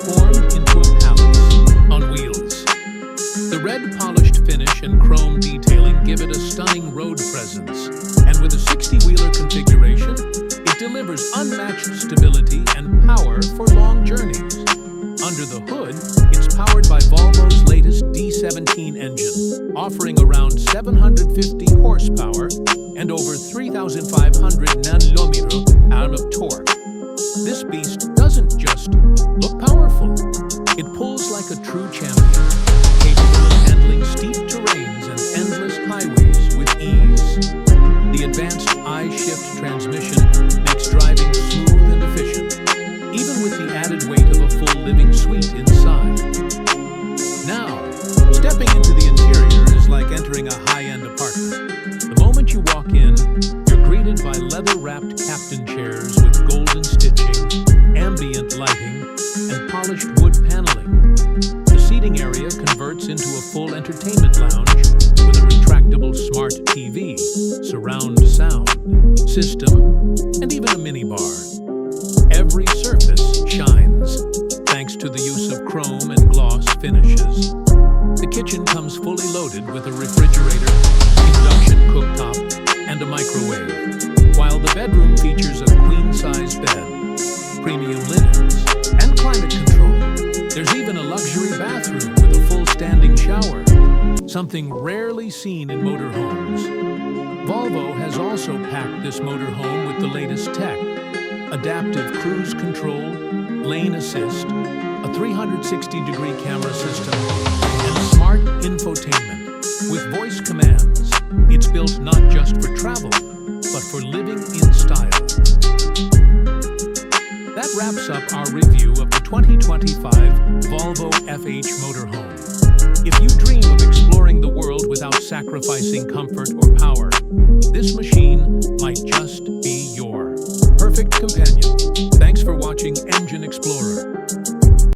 transformed into a palace on wheels. The red polished finish and chrome detailing give it a stunning road presence, and with a 60-wheeler configuration, it delivers unmatched stability and power for long journeys. Under the hood, it's powered by Volvo's latest D17 engine, offering around 750 horsepower and over 3,500 Nm of torque. This beast doesn't just look powerful, it pulls like a true champion, capable of handling steep terrains and endless highways with ease. The advanced I-shift transmission makes driving smooth and efficient, even with the added weight of a full living suite inside. Now, stepping into the interior is like entering a high-end apartment. The moment you walk in, you're greeted by leather-wrapped captain chairs with golden stitching, ambient lighting, and polished wood paneling. The seating area converts into a full entertainment lounge with a retractable smart TV, surround sound system, and even a minibar. Every surface shines, thanks to the use of chrome and gloss finishes. The kitchen comes fully loaded with a refrigerator, induction cooktop, and a microwave, while the bedroom features a queen-size bed, premium linens, and climate control. There's even a luxury bathroom with a full standing shower, something rarely seen in motorhomes. Volvo has also packed this motorhome with the latest tech: adaptive cruise control, lane assist, a 360-degree camera system, and smart infotainment. With voice commands, it's built not just for travel, but for living in style. That wraps up our review of the 2025 Volvo FH Motorhome. If you dream of exploring the world without sacrificing comfort or power, this machine might just be your perfect companion. Thanks for watching Engine Explorer.